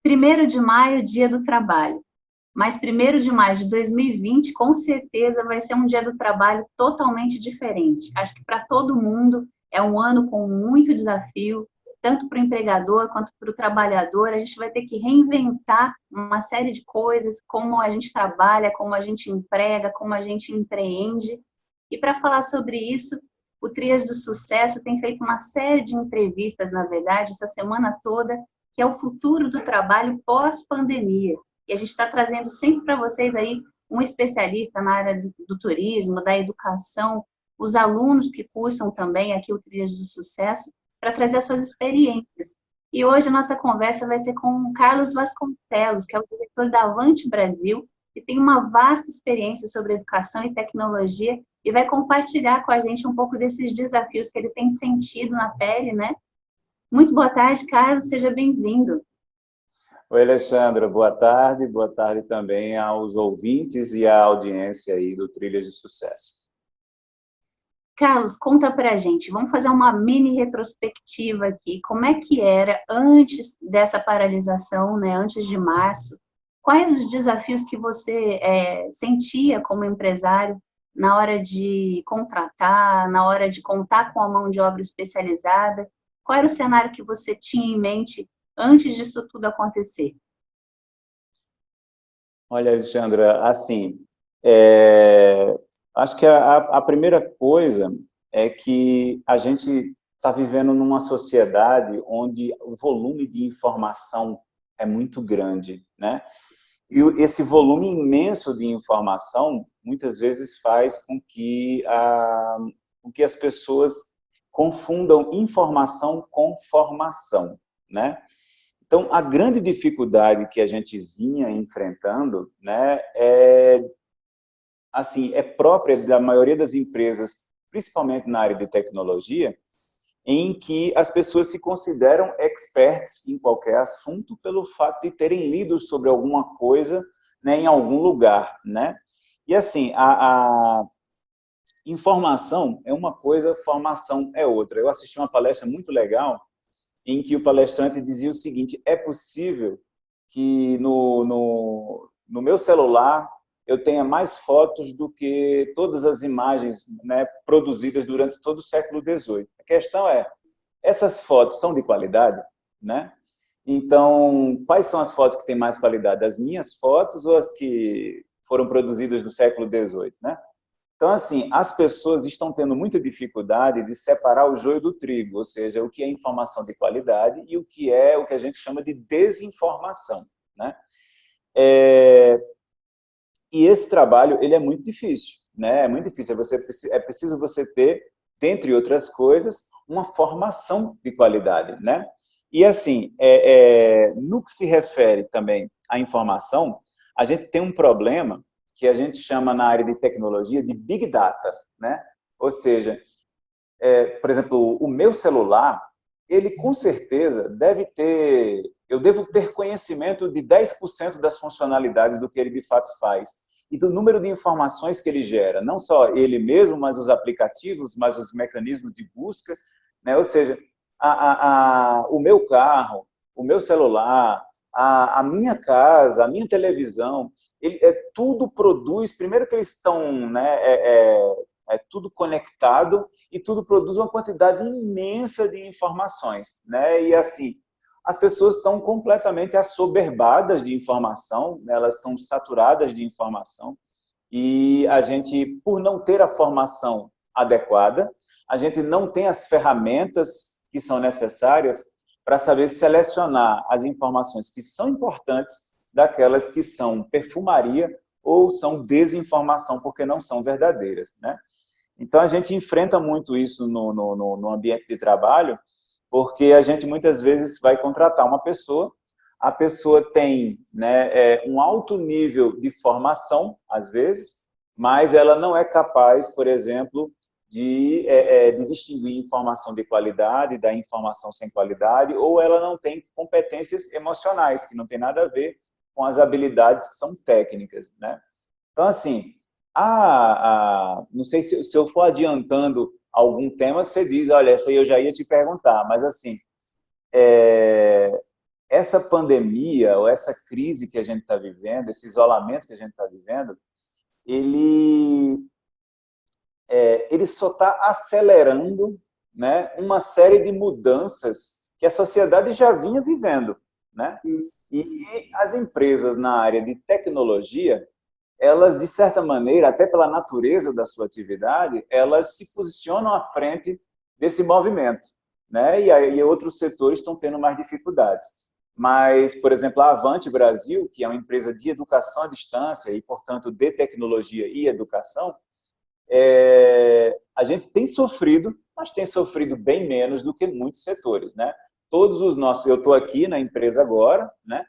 1º de maio, Dia do Trabalho. Mas 1º de maio de 2020, com certeza, vai ser um dia do trabalho totalmente diferente. Acho que para todo mundo é um ano com muito desafio, tanto para o empregador quanto para o trabalhador. A gente vai ter que reinventar uma série de coisas, como a gente trabalha, como a gente emprega, como a gente empreende. E para falar sobre isso, o Trias do Sucesso tem feito uma série de entrevistas, na verdade, essa semana toda, que é o futuro do trabalho pós-pandemia. E a gente está trazendo sempre para vocês aí um especialista na área do turismo, da educação, os alunos que cursam também aqui o Trilhas do Sucesso, para trazer as suas experiências. E hoje a nossa conversa vai ser com o Carlos Vasconcelos, que é o diretor da Avante Brasil, que tem uma vasta experiência sobre educação e tecnologia e vai compartilhar com a gente um pouco desses desafios que ele tem sentido na pele, né? Muito boa tarde, Carlos, seja bem-vindo. Oi, Alexandra, boa tarde também aos ouvintes e à audiência aí do Trilhas de Sucesso. Carlos, conta pra gente, vamos fazer uma mini retrospectiva aqui, como é que era antes dessa paralisação, né, antes de março? Quais os desafios que você sentia como empresário na hora de contratar, na hora de contar com a mão de obra especializada? Qual era o cenário que você tinha em mente antes disso tudo acontecer? Olha, Alexandra, assim, acho que a primeira coisa é que a gente está vivendo numa sociedade onde o volume de informação é muito grande, né? E esse volume imenso de informação, muitas vezes, faz com que as pessoas confundam informação com formação, né? Então, a grande dificuldade que a gente vinha enfrentando, né, é própria da maioria das empresas, principalmente na área de tecnologia, em que as pessoas se consideram experts em qualquer assunto pelo fato de terem lido sobre alguma coisa, né, em algum lugar, né? E assim, a informação é uma coisa, formação é outra. Eu assisti uma palestra muito legal em que o palestrante dizia o seguinte: é possível que no meu celular eu tenha mais fotos do que todas as imagens, né, produzidas durante todo o século XVIII. A questão é, essas fotos são de qualidade, né? Então, quais são as fotos que têm mais qualidade? As minhas fotos ou as que foram produzidas no século XVIII, né? Então, assim, as pessoas estão tendo muita dificuldade de separar o joio do trigo, ou seja, o que é informação de qualidade e o que é o que a gente chama de desinformação, né? E esse trabalho, ele é muito difícil, né? É muito difícil. É preciso você ter, dentre outras coisas, uma formação de qualidade, né? E, assim, no que se refere também à informação, a gente tem um problema que a gente chama na área de tecnologia de Big Data, né? Ou seja, por exemplo, o meu celular, ele com certeza deve ter, eu devo ter conhecimento de 10% das funcionalidades do que ele de fato faz e do número de informações que ele gera, não só ele mesmo, mas os aplicativos, mas os mecanismos de busca, né? Ou seja, o meu carro, o meu celular, a minha casa, a minha televisão, tudo produz, primeiro que eles estão, né, tudo conectado e tudo produz uma quantidade imensa de informações, né? E assim, as pessoas estão completamente assoberbadas de informação, né? Elas estão saturadas de informação e a gente, por não ter a formação adequada, a gente não tem as ferramentas que são necessárias para saber selecionar as informações que são importantes daquelas que são perfumaria ou são desinformação porque não são verdadeiras, né? Então, a gente enfrenta muito isso no ambiente de trabalho, porque a gente muitas vezes vai contratar uma pessoa, a pessoa tem, né, um alto nível de formação, às vezes, mas ela não é capaz, por exemplo, de distinguir informação de qualidade da informação sem qualidade, ou ela não tem competências emocionais, que não tem nada a ver com as habilidades que são técnicas, né? Então, assim, não sei se eu for adiantando algum tema, você diz, olha, essa aí eu já ia te perguntar, mas assim, essa pandemia ou essa crise que a gente está vivendo, esse isolamento que a gente está vivendo, ele, ele só está acelerando, né, uma série de mudanças que a sociedade já vinha vivendo, né? E as empresas na área de tecnologia, elas, de certa maneira, até pela natureza da sua atividade, elas se posicionam à frente desse movimento, né? E aí outros setores estão tendo mais dificuldades. Mas, por exemplo, a Avante Brasil, que é uma empresa de educação à distância e, portanto, de tecnologia e educação, a gente tem sofrido, mas tem sofrido bem menos do que muitos setores, né? Todos os nossos, eu estou aqui na empresa agora, né?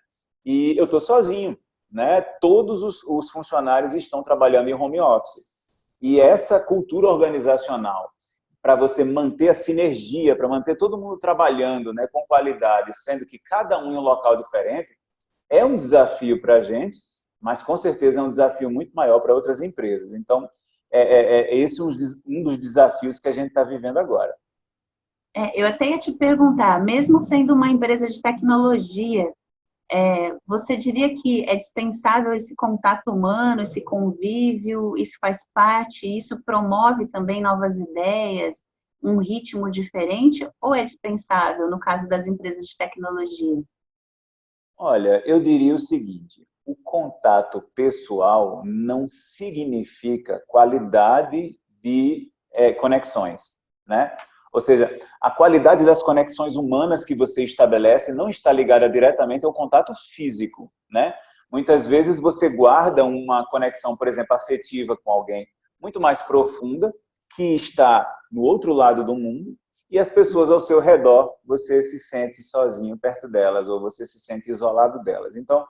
E eu estou sozinho, né? Todos os funcionários estão trabalhando em home office. E essa cultura organizacional, para você manter a sinergia, para manter todo mundo trabalhando, né, com qualidade, sendo que cada um em um local diferente, é um desafio para a gente, mas com certeza é um desafio muito maior para outras empresas. Então, esse é um dos desafios que a gente está vivendo agora. Eu até ia te perguntar, mesmo sendo uma empresa de tecnologia, você diria que é dispensável esse contato humano, esse convívio, isso faz parte, isso promove também novas ideias, um ritmo diferente, ou é dispensável no caso das empresas de tecnologia? Olha, eu diria o seguinte, o contato pessoal não significa qualidade de conexões, né? Ou seja, a qualidade das conexões humanas que você estabelece não está ligada diretamente ao contato físico, né? Muitas vezes você guarda uma conexão, por exemplo, afetiva com alguém muito mais profunda, que está no outro lado do mundo, e as pessoas ao seu redor, você se sente sozinho perto delas, ou você se sente isolado delas. Então,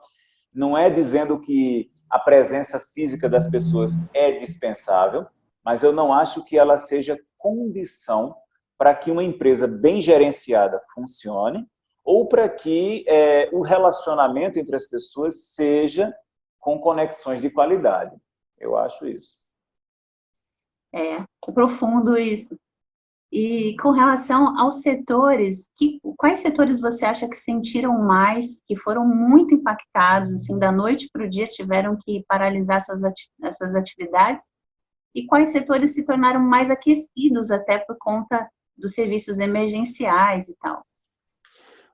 não é dizendo que a presença física das pessoas é dispensável, mas eu não acho que ela seja condição para que uma empresa bem gerenciada funcione, ou para que o relacionamento entre as pessoas seja com conexões de qualidade. Eu acho isso. É profundo isso. E com relação aos setores, quais setores você acha que sentiram mais, que foram muito impactados, assim, da noite para o dia tiveram que paralisar as suas atividades? E quais setores se tornaram mais aquecidos até por conta dos serviços emergenciais e tal?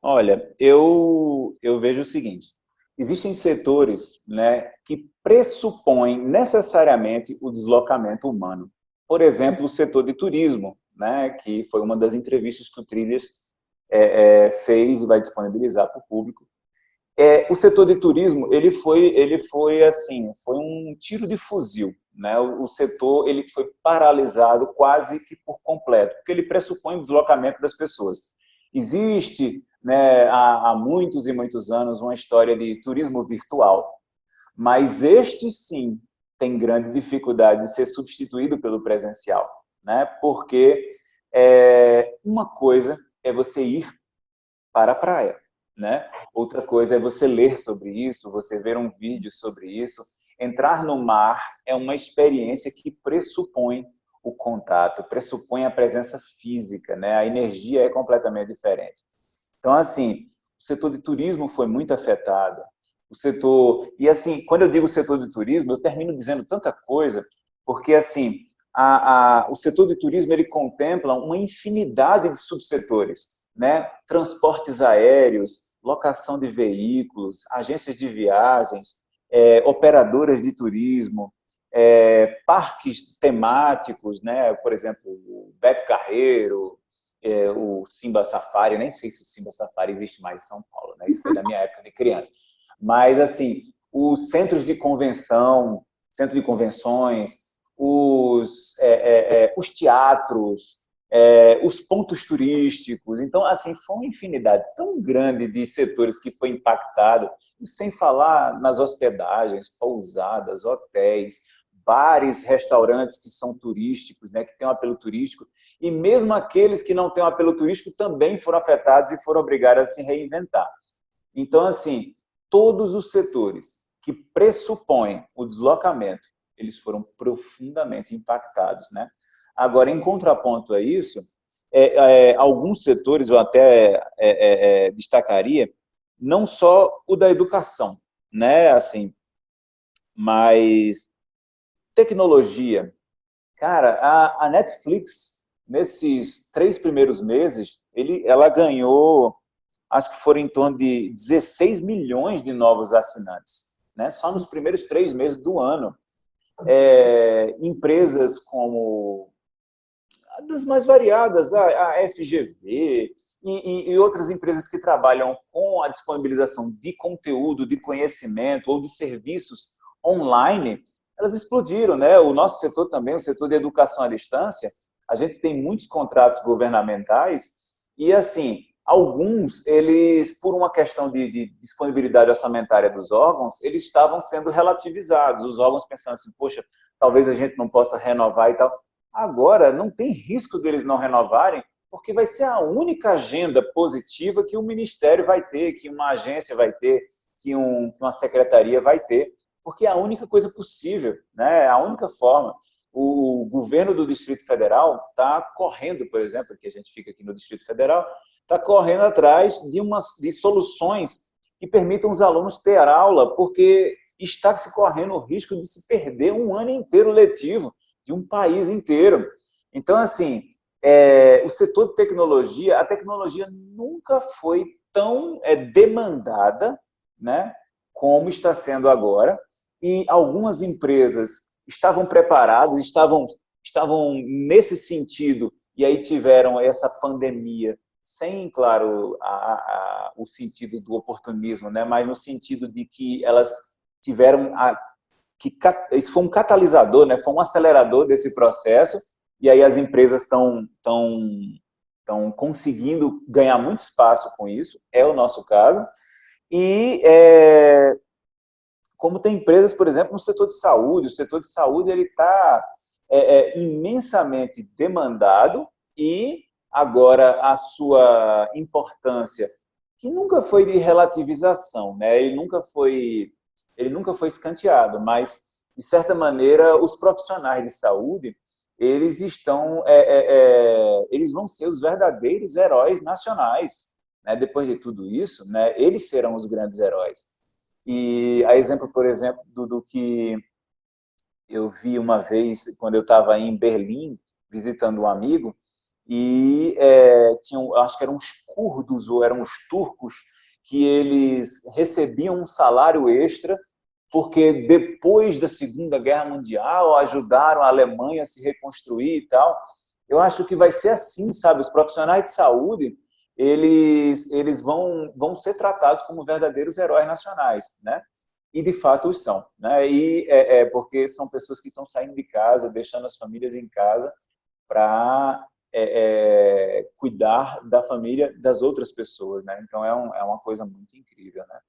Olha, eu vejo o seguinte, existem setores, né, que pressupõem necessariamente o deslocamento humano. Por exemplo, o setor de turismo, né, que foi uma das entrevistas que o Trilhas fez e vai disponibilizar para o público. O setor de turismo, ele foi assim, foi um tiro de fuzil, né? O setor ele foi paralisado quase que por completo, porque ele pressupõe o deslocamento das pessoas. Existe, né, há muitos e muitos anos uma história de turismo virtual, mas este sim tem grande dificuldade de ser substituído pelo presencial, né? Porque uma coisa é você ir para a praia, né? Outra coisa é você ler sobre isso, você ver um vídeo sobre isso. Entrar no mar é uma experiência que pressupõe o contato, pressupõe a presença física, né? A energia é completamente diferente. Então, assim, o setor de turismo foi muito afetado. O setor... E, assim, quando eu digo setor de turismo, eu termino dizendo tanta coisa, porque, assim, o setor de turismo, ele contempla uma infinidade de subsetores, né? Transportes aéreos, locação de veículos, agências de viagens, operadoras de turismo, parques temáticos, né? Por exemplo, o Beto Carreiro, o Simba Safari, nem sei se o Simba Safari existe mais em São Paulo, né? Isso foi da minha época de criança. Mas, assim, os centros de convenção, centro de convenções, os teatros, os pontos turísticos. Então, assim, foi uma infinidade tão grande de setores que foi impactado, sem falar nas hospedagens, pousadas, hotéis, bares, restaurantes que são turísticos, né, que têm um apelo turístico, e mesmo aqueles que não têm um apelo turístico também foram afetados e foram obrigados a se reinventar. Então, assim, todos os setores que pressupõem o deslocamento, eles foram profundamente impactados, né? Agora, em contraponto a isso, alguns setores eu até destacaria não só o da educação, né? Assim, mas tecnologia. Cara, a Netflix, nesses 3 primeiros meses, ela ganhou, acho que foram em torno de 16 milhões de novos assinantes, né? Só nos primeiros 3 meses do ano. Empresas como das mais variadas, a FGV e outras empresas que trabalham com a disponibilização de conteúdo, de conhecimento ou de serviços online, elas explodiram, né? O nosso setor também, o setor de educação à distância, a gente tem muitos contratos governamentais e, assim, alguns, eles, por uma questão de disponibilidade orçamentária dos órgãos, eles estavam sendo relativizados. Os órgãos pensando assim, poxa, talvez a gente não possa renovar e tal. Agora, não tem risco deles não renovarem, porque vai ser a única agenda positiva que o Ministério vai ter, que uma agência vai ter, que uma secretaria vai ter, porque é a única coisa possível, né? É a única forma. O governo do Distrito Federal está correndo, por exemplo, que a gente fica aqui no Distrito Federal, está correndo atrás de soluções que permitam os alunos ter aula, porque está se correndo o risco de se perder um ano inteiro letivo de um país inteiro. Então, assim, o setor de tecnologia, a tecnologia nunca foi tão demandada, né, como está sendo agora, e algumas empresas estavam preparadas, estavam nesse sentido, e aí tiveram essa pandemia, sem, claro, o sentido do oportunismo, né, mas no sentido de que elas tiveram isso foi um catalisador, né? Foi um acelerador desse processo, e aí as empresas estão conseguindo ganhar muito espaço com isso, é o nosso caso, e como tem empresas, por exemplo, no setor de saúde, o setor de saúde ele está imensamente demandado, e agora a sua importância, que nunca foi de relativização, né? Ele nunca foi escanteado, mas, de certa maneira, os profissionais de saúde, eles eles vão ser os verdadeiros heróis nacionais, né? Depois de tudo isso, né? Eles serão os grandes heróis. E a exemplo, por exemplo, do que eu vi uma vez, quando eu estava em Berlim, visitando um amigo, e acho que eram os curdos ou eram os turcos, que eles recebiam um salário extra porque depois da Segunda Guerra Mundial ajudaram a Alemanha a se reconstruir e tal. Eu acho que vai ser assim, sabe? Os profissionais de saúde, eles vão ser tratados como verdadeiros heróis nacionais, né? E de fato os são, né? E porque são pessoas que estão saindo de casa, deixando as famílias em casa para cuidar da família das outras pessoas, né? Então é uma coisa muito incrível, né?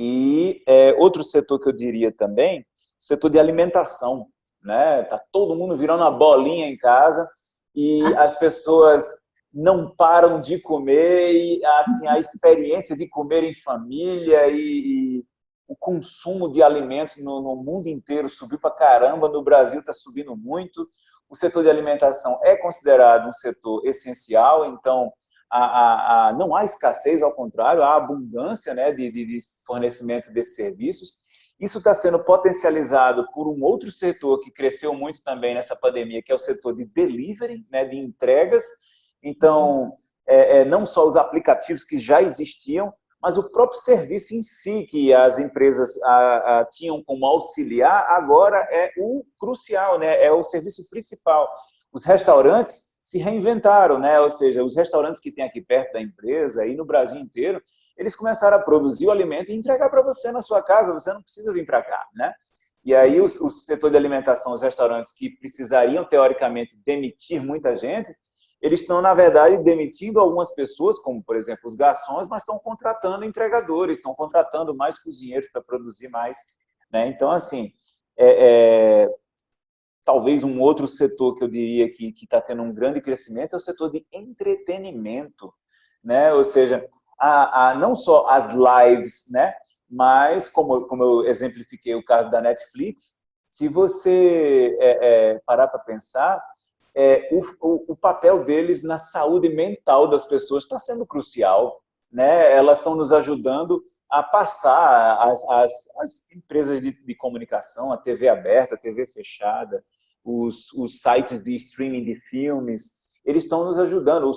E outro setor que eu diria também, setor de alimentação, né? Tá todo mundo virando uma bolinha em casa e as pessoas não param de comer, e assim a experiência de comer em família e o consumo de alimentos no mundo inteiro subiu para caramba, no Brasil está subindo muito. O setor de alimentação é considerado um setor essencial, então não há escassez, ao contrário, há abundância, né, de fornecimento desses serviços. Isso está sendo potencializado por um outro setor que cresceu muito também nessa pandemia, que é o setor de delivery, né, de entregas. Então, não só os aplicativos que já existiam, mas o próprio serviço em si, que as empresas tinham como auxiliar, agora é o crucial, né? É o serviço principal. Os restaurantes se reinventaram, né? Ou seja, os restaurantes que tem aqui perto da empresa e no Brasil inteiro, eles começaram a produzir o alimento e entregar para você na sua casa, você não precisa vir para cá, né? E aí o setor de alimentação, os restaurantes que precisariam, teoricamente, demitir muita gente, eles estão, na verdade, demitindo algumas pessoas, como, por exemplo, os garçons, mas estão contratando entregadores, estão contratando mais cozinheiros para produzir mais, né? Então, assim, talvez um outro setor que eu diria que está tendo um grande crescimento é o setor de entretenimento, né? Ou seja, não só as lives, né? Mas, como eu exemplifiquei o caso da Netflix, se você parar para pensar, o papel deles na saúde mental das pessoas está sendo crucial, né, elas estão nos ajudando a passar as empresas de comunicação, a TV aberta, a TV fechada, os sites de streaming de filmes, eles estão nos ajudando,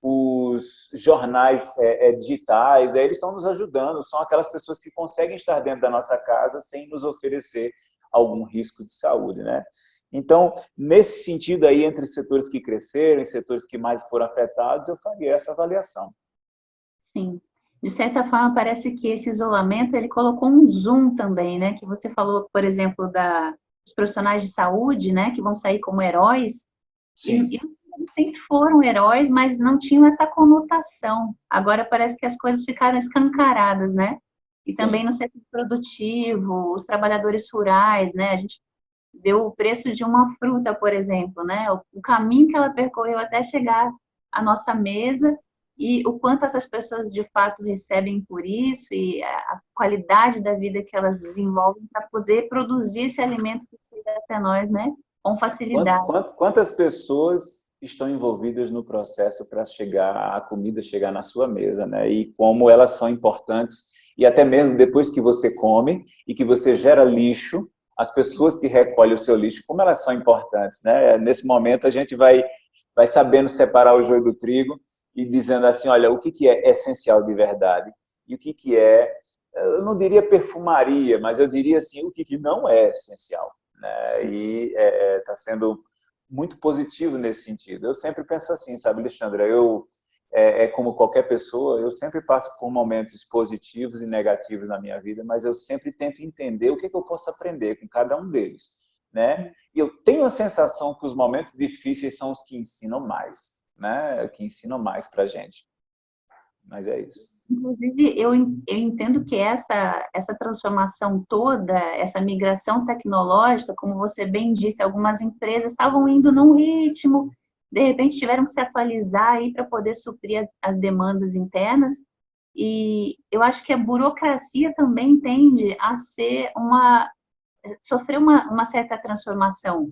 os jornais digitais, eles estão nos ajudando, são aquelas pessoas que conseguem estar dentro da nossa casa sem nos oferecer algum risco de saúde, né? Então, nesse sentido aí, entre setores que cresceram e setores que mais foram afetados, eu faria essa avaliação. Sim. De certa forma, parece que esse isolamento, ele colocou um zoom também, né? Que você falou, por exemplo, dos profissionais de saúde, né? Que vão sair como heróis. Sim. E sempre foram heróis, mas não tinham essa conotação. Agora parece que as coisas ficaram escancaradas, né? E também no setor produtivo, os trabalhadores rurais, né? A gente vê o preço de uma fruta, por exemplo, né? O caminho que ela percorreu até chegar à nossa mesa e o quanto essas pessoas de fato recebem por isso e a qualidade da vida que elas desenvolvem para poder produzir esse alimento que chega até nós, né? Com facilidade. Quantas pessoas estão envolvidas no processo para a comida chegar na sua mesa, né? E como elas são importantes, e até mesmo depois que você come e que você gera lixo, as pessoas que recolhem o seu lixo, como elas são importantes, né? Nesse momento a gente vai sabendo separar o joio do trigo e dizendo assim, olha, o que é essencial de verdade e o que é, eu não diria perfumaria, mas eu diria assim, o que não é essencial, né? E está sendo muito positivo nesse sentido. Eu sempre penso assim, sabe, Alexandra, como qualquer pessoa, eu sempre passo por momentos positivos e negativos na minha vida, mas eu sempre tento entender o que eu posso aprender com cada um deles, né? E eu tenho a sensação que os momentos difíceis são os que ensinam mais, né? Que ensinam mais para a gente. Mas é isso. Inclusive, eu entendo que essa transformação toda, essa migração tecnológica, como você bem disse, algumas empresas estavam indo num ritmo, de repente tiveram que se atualizar aí para poder suprir as demandas internas, e eu acho que a burocracia também tende a sofrer uma certa transformação.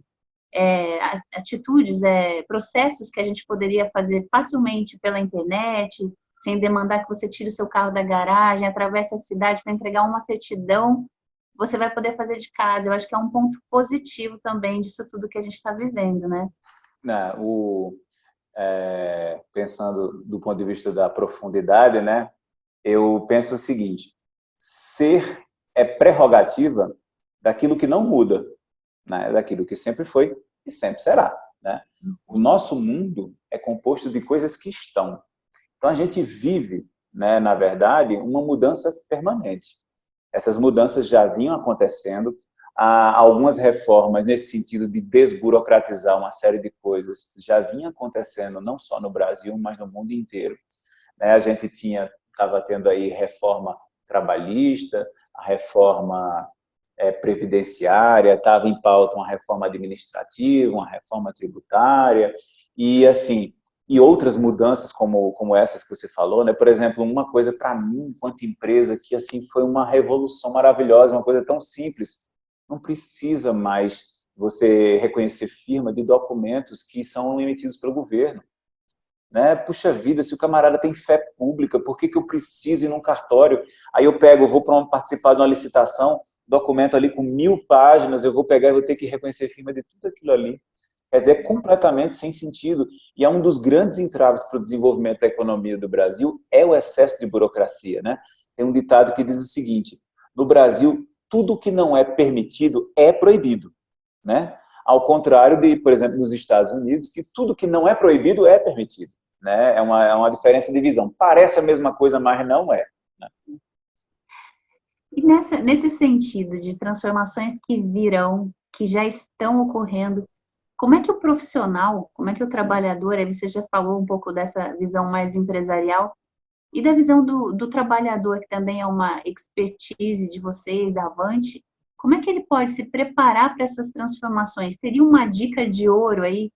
Atitudes, processos que a gente poderia fazer facilmente pela internet, sem demandar que você tire o seu carro da garagem, atravesse a cidade para entregar uma certidão, você vai poder fazer de casa. Eu acho que é um ponto positivo também disso tudo que a gente está vivendo, né? Pensando do ponto de vista da profundidade, né? Eu penso o seguinte, ser é prerrogativa daquilo que não muda, né? Daquilo que sempre foi e sempre será, né? O nosso mundo é composto de coisas que estão. Então, a gente vive, né, na verdade, uma mudança permanente. Essas mudanças já vinham acontecendo, há algumas reformas nesse sentido de desburocratizar uma série de coisas já vinham acontecendo, não só no Brasil, mas no mundo inteiro. A gente estava tendo aí reforma trabalhista, a reforma previdenciária, estava em pauta uma reforma administrativa, uma reforma tributária, e assim, e outras mudanças como essas que você falou, né? Por exemplo, uma coisa para mim, enquanto empresa, que assim foi uma revolução maravilhosa, uma coisa tão simples, não precisa mais você reconhecer firma de documentos que são emitidos pelo governo. Né? Puxa vida, se o camarada tem fé pública, por que eu preciso ir num cartório? Aí eu vou participar de uma licitação, documento ali com 1000 páginas, eu vou pegar e vou ter que reconhecer firma de tudo aquilo ali. Quer dizer, é completamente sem sentido. E é um dos grandes entraves para o desenvolvimento da economia do Brasil, é o excesso de burocracia. Né? Tem um ditado que diz o seguinte, no Brasil, tudo que não é permitido é proibido. Né? Ao contrário de, por exemplo, nos Estados Unidos, que tudo que não é proibido é permitido. Né? É uma diferença de visão. Parece a mesma coisa, mas não é. Né? E nesse sentido de transformações que virão, que já estão ocorrendo, como é que o profissional, como é que o trabalhador, aí você já falou um pouco dessa visão mais empresarial, e da visão do trabalhador, que também é uma expertise de vocês, da Avante, como é que ele pode se preparar para essas transformações? Teria uma dica de ouro aí?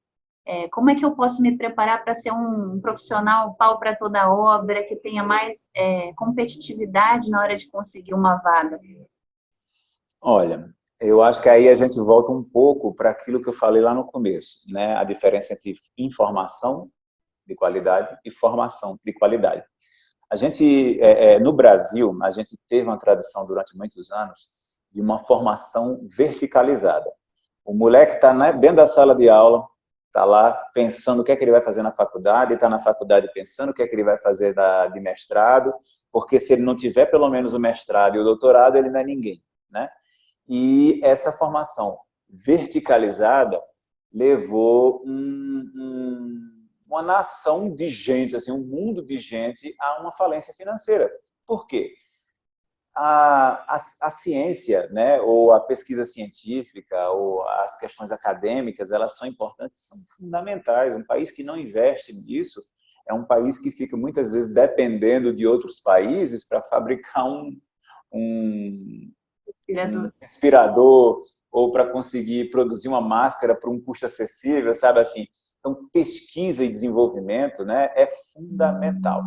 Como é que eu posso me preparar para ser um profissional pau para toda obra, que tenha mais competitividade na hora de conseguir uma vaga? Olha, eu acho que aí a gente volta um pouco para aquilo que eu falei lá no começo, né? A diferença entre informação de qualidade e formação de qualidade. A gente, no Brasil, a gente teve uma tradição durante muitos anos de uma formação verticalizada. O moleque está, né, dentro da sala de aula, está lá pensando o que é que ele vai fazer na faculdade, está na faculdade pensando o que é que ele vai fazer de mestrado, porque se ele não tiver pelo menos o mestrado e o doutorado, ele não é ninguém, né? E essa formação verticalizada levou uma nação de gente, assim, um mundo de gente a uma falência financeira. Por quê? A ciência, né, ou a pesquisa científica, ou as questões acadêmicas, elas são importantes, são fundamentais. Um país que não investe nisso é um país que fica muitas vezes dependendo de outros países para fabricar um respirador ou para conseguir produzir uma máscara por um custo acessível, sabe assim? Então, pesquisa e desenvolvimento, né, é fundamental.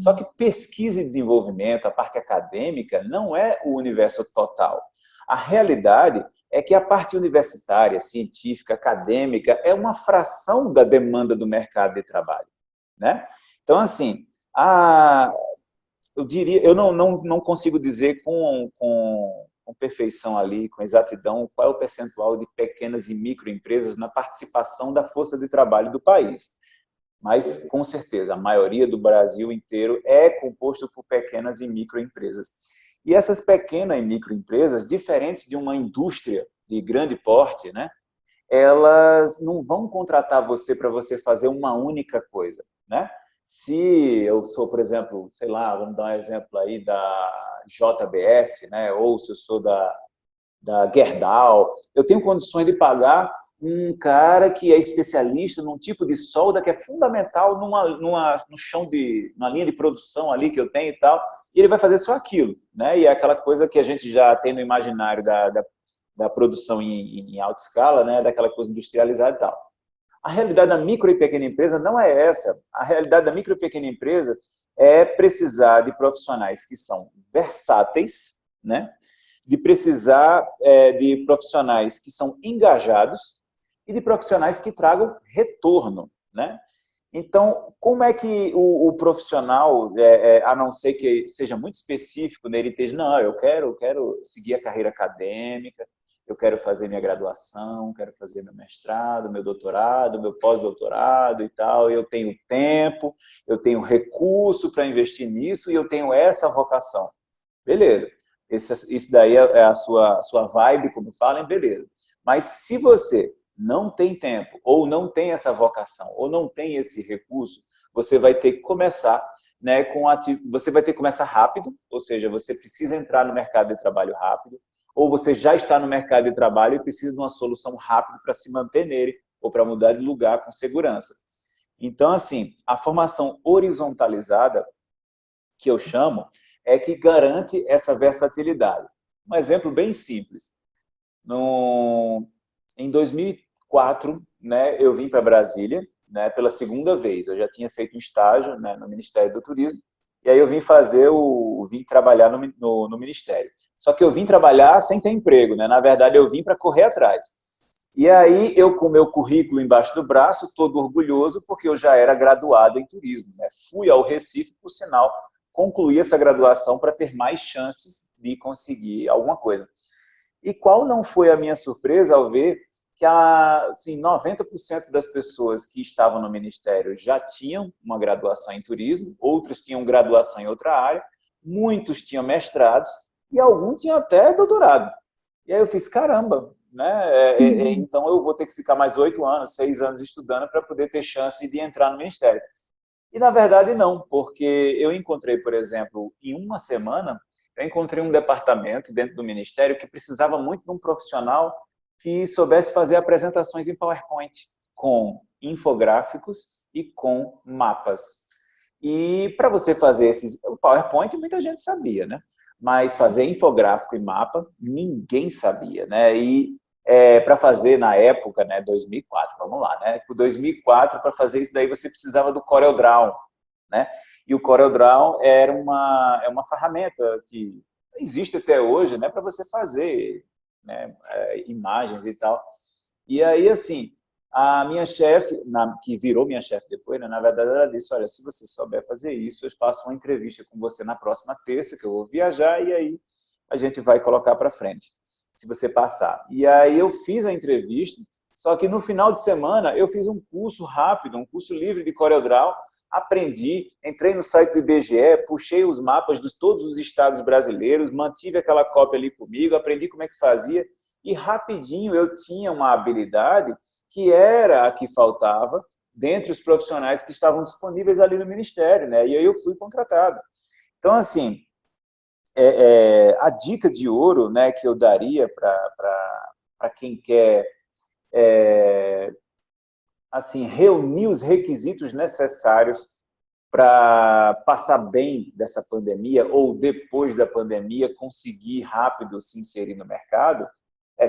Só que pesquisa e desenvolvimento, a parte acadêmica, não é o universo total. A realidade é que a parte universitária, científica, acadêmica, é uma fração da demanda do mercado de trabalho, né? Então, assim, eu diria, eu não consigo dizer com perfeição ali, com exatidão, qual é o percentual de pequenas e microempresas na participação da força de trabalho do país. Mas, com certeza, a maioria do Brasil inteiro é composto por pequenas e microempresas. E essas pequenas e microempresas, diferentes de uma indústria de grande porte, né, elas não vão contratar você para você fazer uma única coisa, né? Se eu sou, por exemplo, sei lá, vamos dar um exemplo aí da JBS, né? Ou se eu sou da Gerdau, eu tenho condições de pagar um cara que é especialista num tipo de solda que é fundamental no chão numa linha de produção ali que eu tenho e tal, e ele vai fazer só aquilo, né? E é aquela coisa que a gente já tem no imaginário da produção em alta escala, né? Daquela coisa industrializada e tal. A realidade da micro e pequena empresa não é essa. A realidade da micro e pequena empresa é precisar de profissionais que são versáteis, né? De precisar de profissionais que são engajados e de profissionais que tragam retorno, né? Então, como é que o profissional, a não ser que seja muito específico, né, ele esteja, não, eu quero seguir a carreira acadêmica, eu quero fazer minha graduação, quero fazer meu mestrado, meu doutorado, meu pós-doutorado e tal, eu tenho tempo, eu tenho recurso para investir nisso e eu tenho essa vocação. Beleza. Isso daí é a sua vibe, como falam, beleza. Mas se você não tem tempo, ou não tem essa vocação, ou não tem esse recurso, você vai ter que começar, né, você vai ter que começar rápido, ou seja, você precisa entrar no mercado de trabalho rápido, ou você já está no mercado de trabalho e precisa de uma solução rápida para se manter nele, ou para mudar de lugar com segurança. Então, assim, a formação horizontalizada, que eu chamo, é que garante essa versatilidade. Um exemplo bem simples. Em 2004, né, eu vim para Brasília, né, pela segunda vez. Eu já tinha feito um estágio, né, no Ministério do Turismo, e aí eu vim trabalhar no Ministério. Só que eu vim trabalhar sem ter emprego, né? Na verdade, eu vim para correr atrás. E aí, eu com o meu currículo embaixo do braço, todo orgulhoso, porque eu já era graduado em turismo, né? Fui ao Recife, por sinal, concluí essa graduação para ter mais chances de conseguir alguma coisa. E qual não foi a minha surpresa ao ver que assim, 90% das pessoas que estavam no Ministério já tinham uma graduação em turismo, outros tinham graduação em outra área, muitos tinham mestrados e alguns tinham até doutorado. E aí eu fiz, caramba, né? Então eu vou ter que ficar mais 8 anos, 6 anos estudando para poder ter chance de entrar no Ministério. E, na verdade, não, porque eu encontrei, por exemplo, em uma semana, eu encontrei um departamento dentro do Ministério que precisava muito de um profissional que soubesse fazer apresentações em PowerPoint, com infográficos e com mapas. E para você fazer o PowerPoint, muita gente sabia, né? Mas fazer infográfico e mapa, ninguém sabia, né? E para fazer na época, né, 2004, vamos lá, né? Por 2004, para fazer isso daí, você precisava do CorelDRAW, né? E o CorelDRAW é uma ferramenta que existe até hoje, né, para você fazer, né, imagens e tal. E aí, assim, A minha chefe, que virou minha chefe depois, né, na verdade, ela disse, olha, se você souber fazer isso, eu faço uma entrevista com você na próxima terça, que eu vou viajar, e aí a gente vai colocar para frente, se você passar. E aí eu fiz a entrevista, só que no final de semana eu fiz um curso rápido, um curso livre de CorelDRAW, aprendi, entrei no site do IBGE, puxei os mapas de todos os estados brasileiros, mantive aquela cópia ali comigo, aprendi como é que fazia, e rapidinho eu tinha uma habilidade que era a que faltava dentre os profissionais que estavam disponíveis ali no Ministério, né? E aí eu fui contratado. Então, assim, a dica de ouro, né, que eu daria para quem quer assim, reunir os requisitos necessários para passar bem dessa pandemia ou depois da pandemia conseguir rápido se inserir no mercado,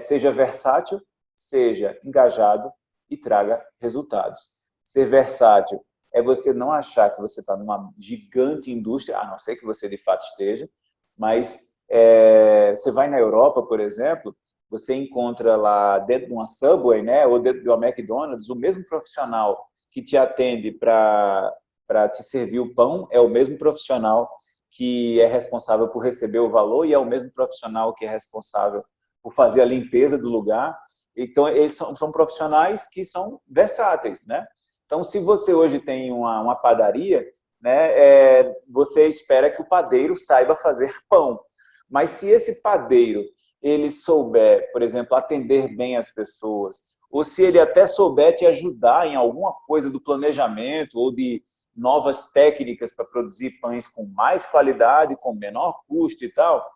seja versátil, seja engajado e traga resultados. Ser versátil é você não achar que você está numa gigante indústria, a não ser que você de fato esteja, mas você vai na Europa, por exemplo, você encontra lá dentro de uma Subway, né, ou dentro de uma McDonald's, o mesmo profissional que te atende para te servir o pão é o mesmo profissional que é responsável por receber o valor e é o mesmo profissional que é responsável por fazer a limpeza do lugar. Então, eles são profissionais que são versáteis, né? Então, se você hoje tem uma padaria, né, você espera que o padeiro saiba fazer pão. Mas se esse padeiro ele souber, por exemplo, atender bem as pessoas, ou se ele até souber te ajudar em alguma coisa do planejamento ou de novas técnicas para produzir pães com mais qualidade, com menor custo e tal,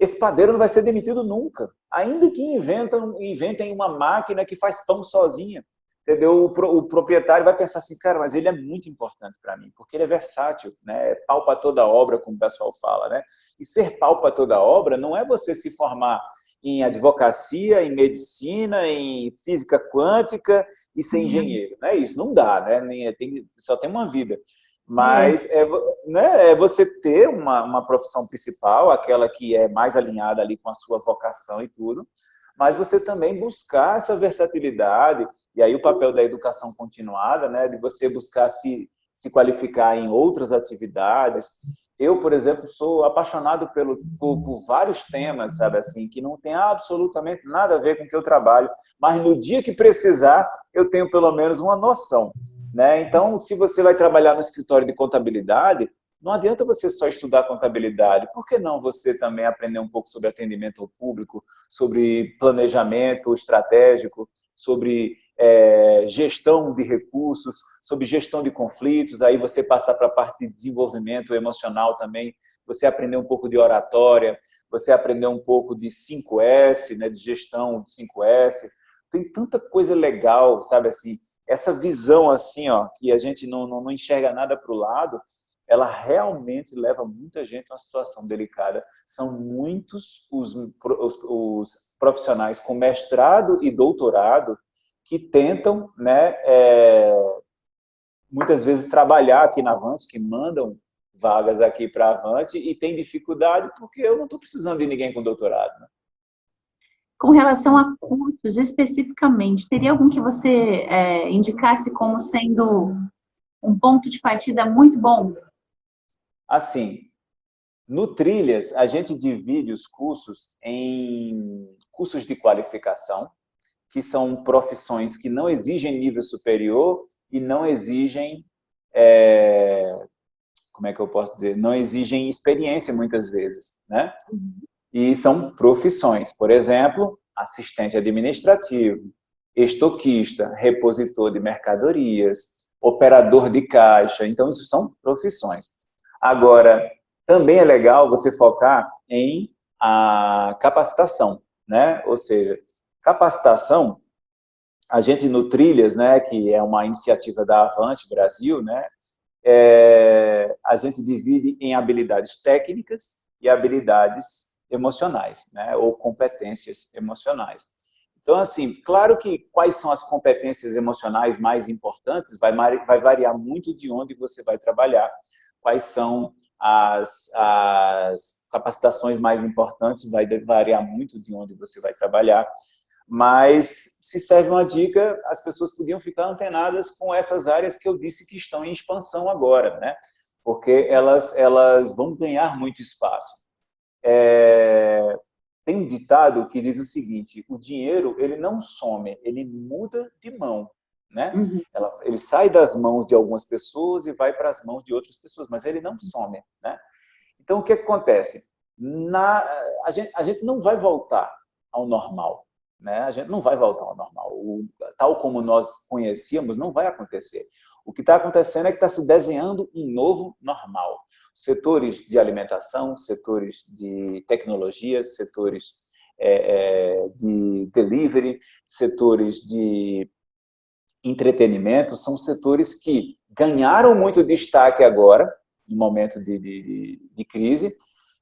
esse padeiro não vai ser demitido nunca. Ainda que inventem uma máquina que faz pão sozinha. Entendeu? O proprietário vai pensar assim, cara, mas ele é muito importante para mim, porque ele é versátil, né? É pau para toda obra, como o pessoal fala, né? E ser pau para toda obra não é você se formar em advocacia, em medicina, em física quântica e ser engenheiro. Não é isso, não dá, né? Só tem uma vida. Mas né, você ter uma profissão principal, aquela que é mais alinhada ali com a sua vocação e tudo, mas você também buscar essa versatilidade, e aí o papel da educação continuada, né, de você buscar se qualificar em outras atividades. Eu, por exemplo, sou apaixonado por vários temas, sabe assim, que não tem absolutamente nada a ver com o que eu trabalho, mas no dia que precisar, eu tenho pelo menos uma noção. Né? Então, se você vai trabalhar no escritório de contabilidade, não adianta você só estudar contabilidade. Por que não você também aprender um pouco sobre atendimento ao público, sobre planejamento estratégico, sobre gestão de recursos, sobre gestão de conflitos, aí você passar para a parte de desenvolvimento emocional também, você aprender um pouco de oratória, você aprender um pouco de 5S, né, de gestão de 5S. Tem tanta coisa legal, sabe assim, essa visão assim, ó, que a gente não enxerga nada para o lado, ela realmente leva muita gente a uma situação delicada. São muitos os profissionais com mestrado e doutorado que tentam, né, muitas vezes trabalhar aqui na Avante, que mandam vagas aqui para a Avante e tem dificuldade porque eu não estou precisando de ninguém com doutorado. Né? Com relação a cursos especificamente, teria algum que você indicasse como sendo um ponto de partida muito bom? Assim, no Trilhas, a gente divide os cursos em cursos de qualificação, que são profissões que não exigem nível superior e não exigem, como é que eu posso dizer, não exigem experiência muitas vezes, né? E são profissões, por exemplo, assistente administrativo, estoquista, repositor de mercadorias, operador de caixa, então isso são profissões. Agora, também é legal você focar em a capacitação, né? Ou seja, capacitação, a gente no Trilhas, né, que é uma iniciativa da Avante Brasil, né, a gente divide em habilidades técnicas e habilidades emocionais, né, ou competências emocionais. Então, assim, claro que quais são as competências emocionais mais importantes vai variar muito de onde você vai trabalhar. Quais são as capacitações mais importantes vai variar muito de onde você vai trabalhar. Mas, se serve uma dica, as pessoas podiam ficar antenadas com essas áreas que eu disse que estão em expansão agora, né? Porque elas vão ganhar muito espaço. Tem um ditado que diz o seguinte: o dinheiro ele não some, ele muda de mão, né? Uhum. Ele sai das mãos de algumas pessoas e vai para as mãos de outras pessoas, mas ele não some, né? Então, o que acontece? A gente não vai voltar ao normal, né? A gente não vai voltar ao normal. Tal como nós conhecíamos, não vai acontecer. O que está acontecendo é que está se desenhando um novo normal. Setores de alimentação, setores de tecnologia, setores de delivery, setores de entretenimento, são setores que ganharam muito destaque agora, no momento de crise,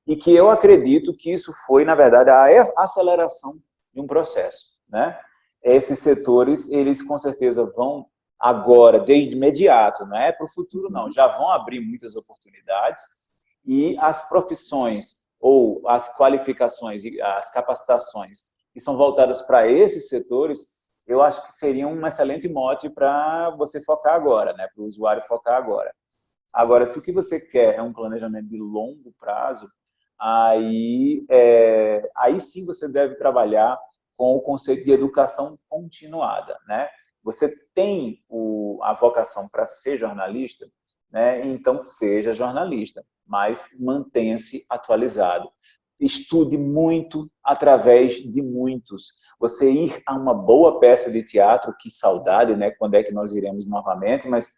e que eu acredito que isso foi, na verdade, a aceleração de um processo, né? Esses setores, eles com certeza vão agora, desde imediato, não é para o futuro não, já vão abrir muitas oportunidades e as profissões ou as qualificações e as capacitações que são voltadas para esses setores, eu acho que seria um excelente mote para você focar agora, né? Para o usuário focar agora. Agora, se o que você quer é um planejamento de longo prazo, aí sim você deve trabalhar com o conceito de educação continuada, né? Você tem a vocação para ser jornalista, né? Então seja jornalista, mas mantenha-se atualizado. Estude muito através de muitos. Você ir a uma boa peça de teatro, que saudade, né? Quando é que nós iremos novamente, mas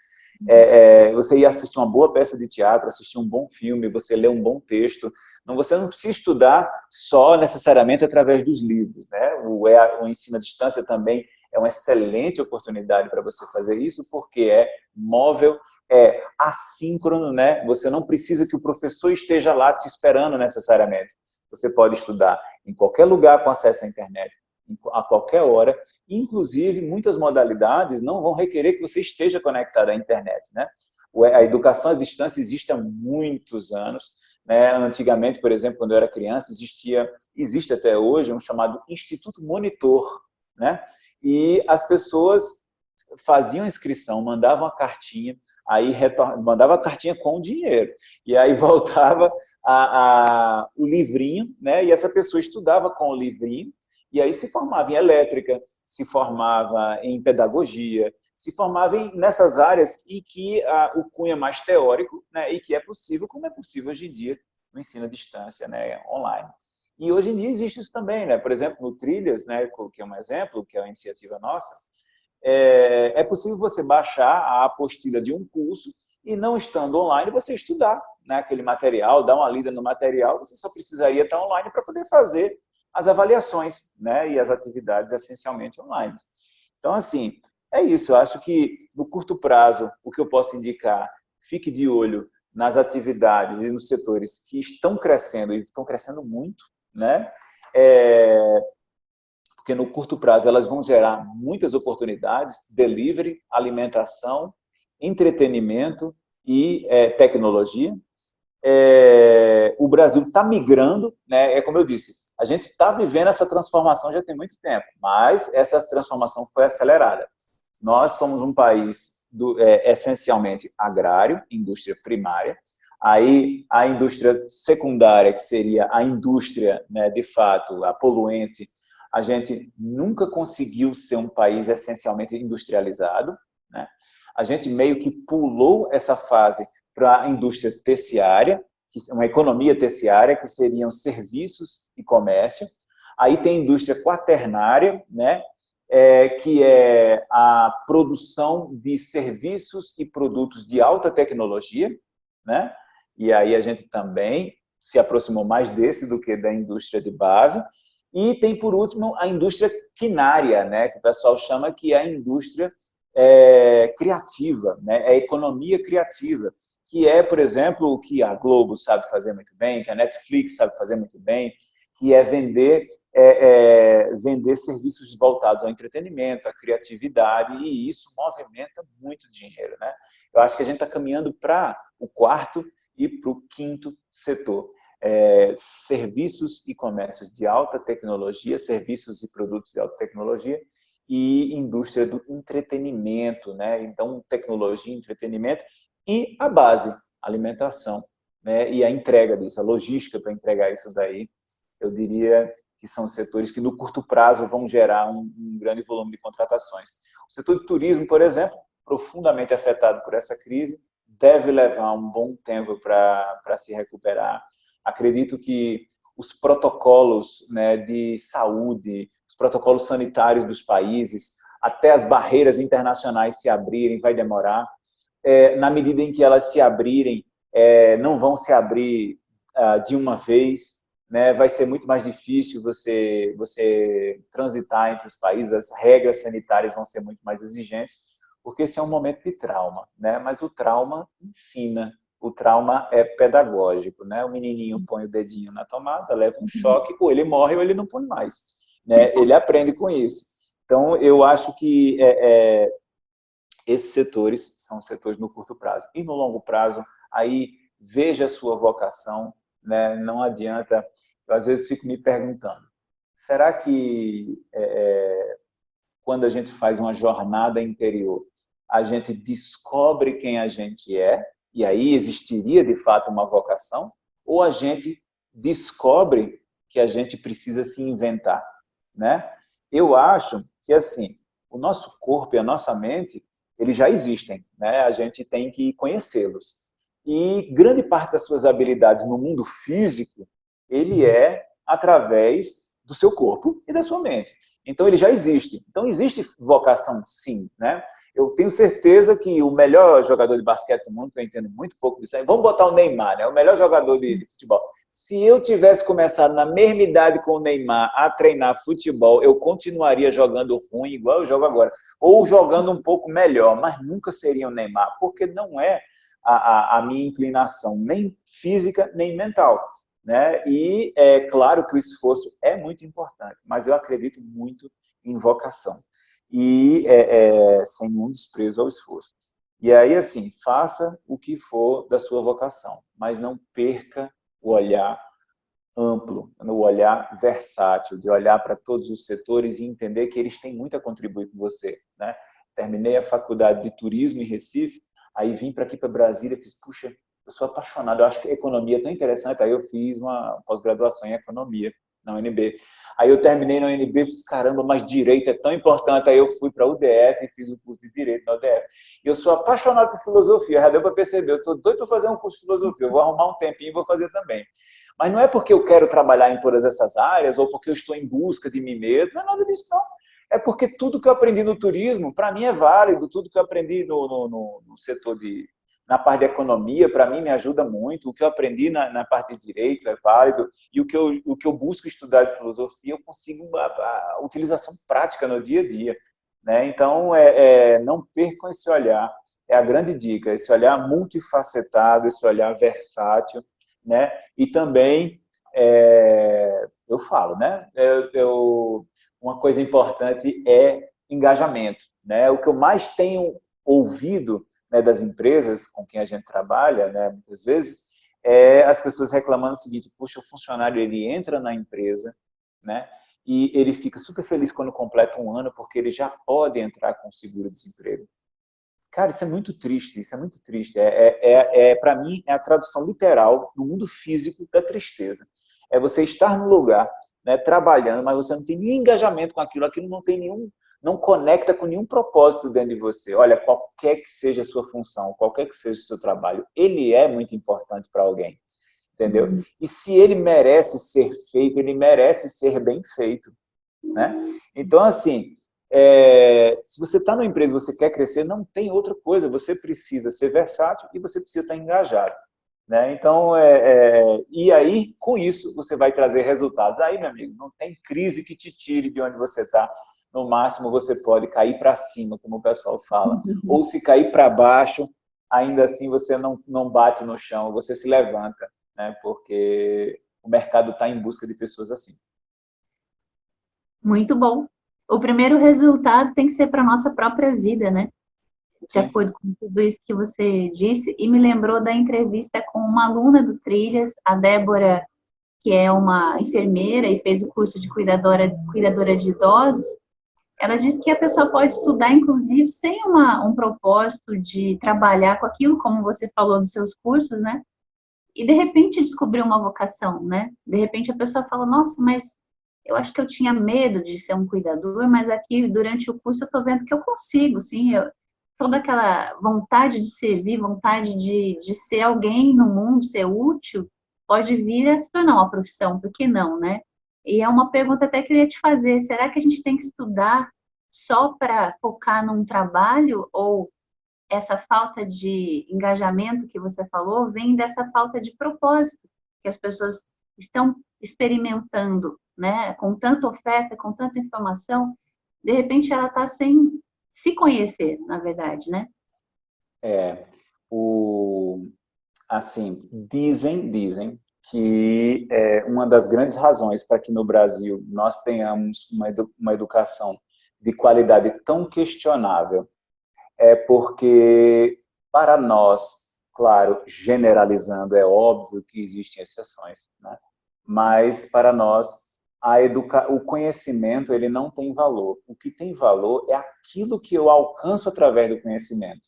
você ir assistir uma boa peça de teatro, assistir um bom filme, você ler um bom texto. Você não precisa estudar só necessariamente através dos livros, né? O ensino à distância também é uma excelente oportunidade para você fazer isso, porque é móvel, é assíncrono, né? Você não precisa que o professor esteja lá te esperando necessariamente. Você pode estudar em qualquer lugar com acesso à internet, a qualquer hora. Inclusive, muitas modalidades não vão requerer que você esteja conectado à internet, né? A educação à distância existe há muitos anos, né? Antigamente, por exemplo, quando eu era criança, existe até hoje um chamado Instituto Monitor, né? E as pessoas faziam inscrição, mandavam a cartinha, aí mandava a cartinha com o dinheiro, e aí voltava o livrinho, né? E essa pessoa estudava com o livrinho, e aí se formava em elétrica, se formava em pedagogia, se formava nessas áreas e que o cunho é mais teórico, né? E que é possível, como é possível hoje em dia, no ensino à distância, né? Online. E hoje em dia existe isso também, né? Por exemplo, no Trilhas, né? Que é um exemplo, que é uma iniciativa nossa, é possível você baixar a apostila de um curso e, não estando online, você estudar, né, aquele material, dar uma lida no material, você só precisaria estar online para poder fazer as avaliações, né, e as atividades essencialmente online. Então, assim, é isso. Eu acho que, no curto prazo, o que eu posso indicar, fique de olho nas atividades e nos setores que estão crescendo, e estão crescendo muito, né? Porque no curto prazo elas vão gerar muitas oportunidades, delivery, alimentação, entretenimento e tecnologia. O Brasil está migrando, né? É como eu disse, a gente está vivendo essa transformação já tem muito tempo, mas essa transformação foi acelerada. Nós somos um país essencialmente agrário, indústria primária, aí a indústria secundária, que seria a indústria, né, de fato, a poluente, a gente nunca conseguiu ser um país essencialmente industrializado, né? A gente meio que pulou essa fase para a indústria terciária, uma economia terciária, que seriam serviços e comércio. Aí tem a indústria quaternária, né? Que é a produção de serviços e produtos de alta tecnologia, né? E aí a gente também se aproximou mais desse do que da indústria de base. E tem, por último, a indústria quinária, né? Que o pessoal chama que é a indústria criativa, né? É a economia criativa, que é, por exemplo, o que a Globo sabe fazer muito bem, que a Netflix sabe fazer muito bem, que é vender serviços voltados ao entretenimento, à criatividade, e isso movimenta muito dinheiro, né? Eu acho que a gente está caminhando para o quarto e para o quinto setor. serviços e comércios de alta tecnologia, serviços e produtos de alta tecnologia, e indústria do entretenimento, né? Então, tecnologia, entretenimento e a base, alimentação, né? E a entrega disso, a logística para entregar isso daí, eu diria que são setores que no curto prazo vão gerar um grande volume de contratações. O setor de turismo, por exemplo, profundamente afetado por essa crise, deve levar um bom tempo para se recuperar. Acredito que os protocolos, né, de saúde, os protocolos sanitários dos países, até as barreiras internacionais se abrirem, vai demorar. Na medida em que elas se abrirem, não vão se abrir de uma vez, né? Vai ser muito mais difícil você transitar entre os países, as regras sanitárias vão ser muito mais exigentes, porque esse é um momento de trauma, né? Mas o trauma ensina, o trauma é pedagógico, né? O menininho põe o dedinho na tomada, leva um choque, ou ele morre ou ele não põe mais, né? Ele aprende com isso. Então, eu acho que esses setores são setores no curto prazo. E no longo prazo, aí veja a sua vocação, né? Não adianta, eu às vezes fico me perguntando, será que quando a gente faz uma jornada interior, a gente descobre quem a gente é, e aí existiria de fato uma vocação, ou a gente descobre que a gente precisa se inventar, né? Eu acho que assim, o nosso corpo e a nossa mente, eles já existem, né? A gente tem que conhecê-los. E grande parte das suas habilidades no mundo físico, ele é através do seu corpo e da sua mente. Então, ele já existe. Então, existe vocação, sim, né? Eu tenho certeza que o melhor jogador de basquete do mundo, que eu entendo muito pouco disso aí, vamos botar o Neymar, né? O melhor jogador de futebol. Se eu tivesse começado na mesma idade com o Neymar a treinar futebol, eu continuaria jogando ruim, igual eu jogo agora. Ou jogando um pouco melhor, mas nunca seria o Neymar, porque não é a minha inclinação, nem física, nem mental, né? E é claro que o esforço é muito importante, mas eu acredito muito em vocação. E sem nenhum desprezo ao esforço. E aí, assim, faça o que for da sua vocação, mas não perca o olhar amplo, o olhar versátil, de olhar para todos os setores e entender que eles têm muito a contribuir com você, né? Terminei a faculdade de turismo em Recife, aí vim para aqui para Brasília e fiz, puxa, eu sou apaixonado, eu acho que a economia é tão interessante, aí eu fiz uma pós-graduação em economia na UNB. Aí eu terminei na UNB e fiz, caramba, mas direito é tão importante, aí eu fui para a UDF e fiz o curso de direito na UDF. E eu sou apaixonado por filosofia, já deu para perceber, eu estou doido para fazer um curso de filosofia, eu vou arrumar um tempinho e vou fazer também. Mas não é porque eu quero trabalhar em todas essas áreas ou porque eu estou em busca de mim mesmo, não é nada disso, não. É porque tudo que eu aprendi no turismo, para mim é válido, tudo que eu aprendi no setor na parte de economia, para mim me ajuda muito, o que eu aprendi na parte de direito é válido, e o que eu busco estudar de filosofia, eu consigo a utilização prática no dia a dia, né? Então, não percam esse olhar, é a grande dica, esse olhar multifacetado, esse olhar versátil, né? E também, eu falo, né? Uma coisa importante é engajamento, né? O que eu mais tenho ouvido, né, das empresas com quem a gente trabalha, né, muitas vezes, as pessoas reclamando o seguinte, puxa, o funcionário ele entra na empresa, né, e ele fica super feliz quando completa um ano, porque ele já pode entrar com seguro-desemprego. Cara, isso é muito triste, isso é muito triste. Para mim, é a tradução literal no mundo físico da tristeza. É você estar no lugar, né, trabalhando, mas você não tem nenhum engajamento com aquilo, aquilo não conecta com nenhum propósito dentro de você. Olha, qualquer que seja a sua função, qualquer que seja o seu trabalho, ele é muito importante para alguém, entendeu? E se ele merece ser feito, ele merece ser bem feito, né? Então, assim, se você está numa empresa e você quer crescer, não tem outra coisa, você precisa ser versátil e você precisa estar engajado, né? Então, e aí, com isso, você vai trazer resultados. Aí, meu amigo, não tem crise que te tire de onde você está. No máximo, você pode cair para cima, como o pessoal fala. Ou se cair para baixo, ainda assim você não bate no chão, você se levanta, né? Porque o mercado está em busca de pessoas assim. Muito bom. O primeiro resultado tem que ser para a nossa própria vida, né? de sim. acordo com tudo isso que você disse, e me lembrou da entrevista com uma aluna do Trilhas, a Débora, que é uma enfermeira e fez o curso de cuidadora de idosos. Ela disse que a pessoa pode estudar, inclusive, sem um propósito de trabalhar com aquilo, como você falou dos seus cursos, né? E, de repente, descobrir uma vocação, né? De repente, a pessoa fala, nossa, mas eu acho que eu tinha medo de ser um cuidador, mas aqui, durante o curso, eu estou vendo que eu consigo, sim. Toda aquela vontade de servir, vontade de ser alguém no mundo, ser útil, pode vir a se tornar uma profissão, por que não, né? E é uma pergunta até que eu queria te fazer, será que a gente tem que estudar só para focar num trabalho ou essa falta de engajamento que você falou vem dessa falta de propósito que as pessoas estão experimentando, né? Com tanta oferta, com tanta informação, de repente ela está sem se conhecer, na verdade, né? É, o, assim, dizem que uma das grandes razões para que no Brasil nós tenhamos uma educação de qualidade tão questionável é porque, para nós, claro, generalizando, é óbvio que existem exceções, né? Mas para nós, o conhecimento ele não tem valor. O que tem valor é aquilo que eu alcanço através do conhecimento.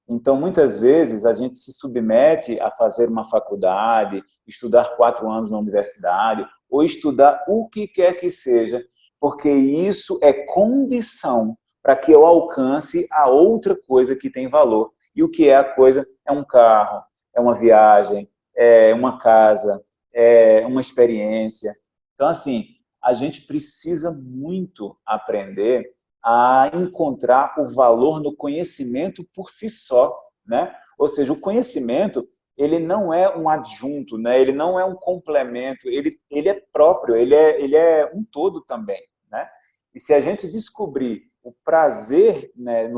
Então, muitas vezes, a gente se submete a fazer uma faculdade, estudar 4 anos na universidade, ou estudar o que quer que seja, porque isso é condição para que eu alcance a outra coisa que tem valor. E o que é a coisa? É um carro, é uma viagem, é uma casa, é uma experiência. Então, assim, a gente precisa muito aprender a encontrar o valor no conhecimento por si só, né? Ou seja, o conhecimento ele não é um adjunto, né? Ele não é um complemento, ele é próprio, ele é um todo também, né? E se a gente descobrir o prazer, né,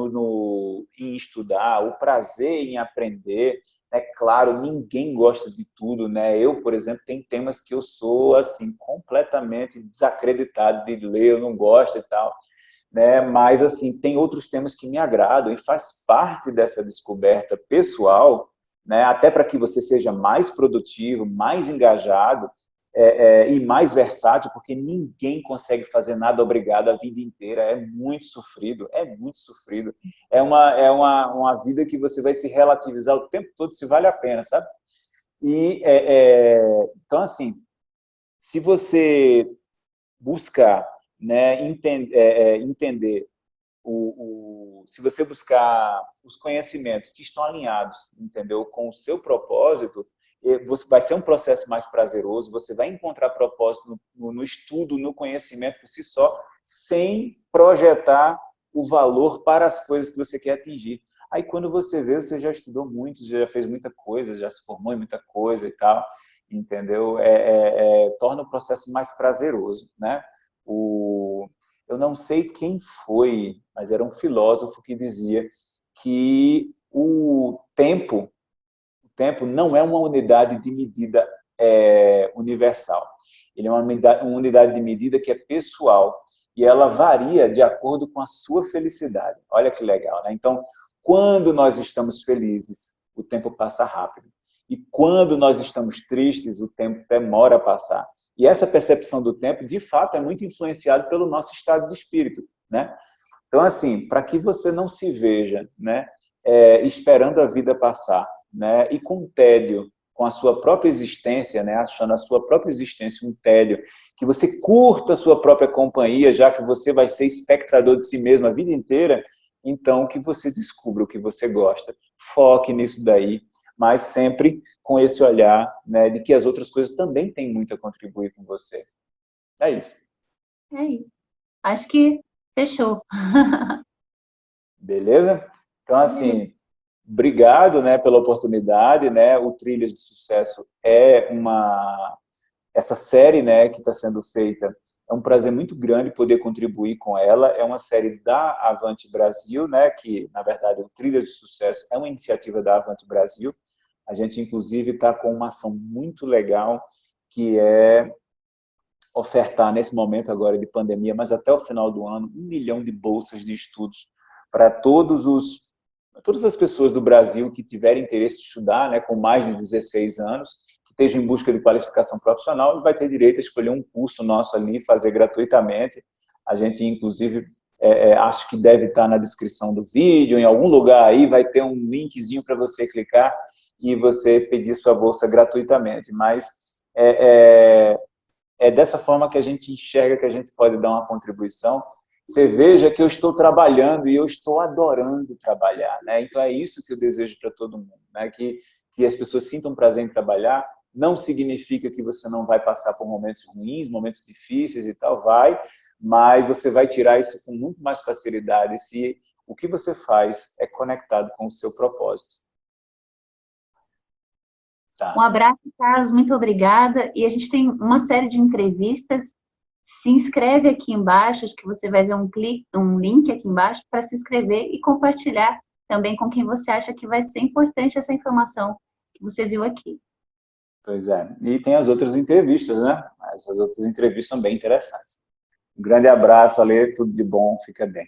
em estudar, o prazer em aprender, é claro, ninguém gosta de tudo, né? Eu, por exemplo, tem temas que eu sou assim completamente desacreditado de ler, eu não gosto e tal, né? Mas assim, tem outros temas que me agradam e faz parte dessa descoberta pessoal, né? Até para que você seja mais produtivo, mais engajado e mais versátil, porque ninguém consegue fazer nada obrigado a vida inteira, é muito sofrido, é muito sofrido. É uma vida que você vai se relativizar o tempo todo se vale a pena, sabe? Então, assim, se você buscar, né, entender se você buscar os conhecimentos que estão alinhados, entendeu, com o seu propósito, vai ser um processo mais prazeroso, você vai encontrar propósito no estudo, no conhecimento por si só, sem projetar o valor para as coisas que você quer atingir. Aí quando você vê, você já estudou muito, já fez muita coisa, já se formou em muita coisa e tal, entendeu? Torna o processo mais prazeroso, né? Eu não sei quem foi, mas era um filósofo que dizia que o tempo não é uma unidade de medida universal. Ele é uma unidade de medida que é pessoal e ela varia de acordo com a sua felicidade. Olha que legal, né? Então, quando nós estamos felizes, o tempo passa rápido. E quando nós estamos tristes, o tempo demora a passar. E essa percepção do tempo, de fato, é muito influenciada pelo nosso estado de espírito, né? Então, assim, para que você não se veja, né, esperando a vida passar, né, e com tédio, com a sua própria existência, né, achando a sua própria existência um tédio, que você curta a sua própria companhia, já que você vai ser espectador de si mesmo a vida inteira, então que você descubra o que você gosta. Foque nisso daí, mas sempre com esse olhar, né, de que as outras coisas também têm muito a contribuir com você. É isso. É isso. Acho que fechou. Beleza? Então, assim, obrigado, né, pela oportunidade, né? O Trilhas de Sucesso essa série, né, que está sendo feita. É um prazer muito grande poder contribuir com ela. É uma série da Avante Brasil, né, que na verdade o Trilhas de Sucesso é uma iniciativa da Avante Brasil. A gente inclusive está com uma ação muito legal que é ofertar nesse momento agora de pandemia, mas até o final do ano, 1 milhão de bolsas de estudos para todos os todas as pessoas do Brasil que tiverem interesse de estudar, né, com mais de 16 anos, que estejam em busca de qualificação profissional, vai ter direito a escolher um curso nosso ali, fazer gratuitamente. A gente, inclusive, acho que deve estar na descrição do vídeo, em algum lugar aí vai ter um linkzinho para você clicar e você pedir sua bolsa gratuitamente. Mas é dessa forma que a gente enxerga que a gente pode dar uma contribuição. Você veja que eu estou trabalhando e eu estou adorando trabalhar, né? Então é isso que eu desejo para todo mundo, né? Que as pessoas sintam prazer em trabalhar. Não significa que você não vai passar por momentos ruins, momentos difíceis e tal, vai, mas você vai tirar isso com muito mais facilidade se o que você faz é conectado com o seu propósito. Tá. Um abraço, Carlos, muito obrigada. E a gente tem uma série de entrevistas. Se inscreve aqui embaixo, acho que você vai ver um link aqui embaixo para se inscrever e compartilhar também com quem você acha que vai ser importante essa informação que você viu aqui. Pois é. E tem as outras entrevistas, né? Essas outras entrevistas são bem interessantes. Um grande abraço, Ale, tudo de bom, fica bem.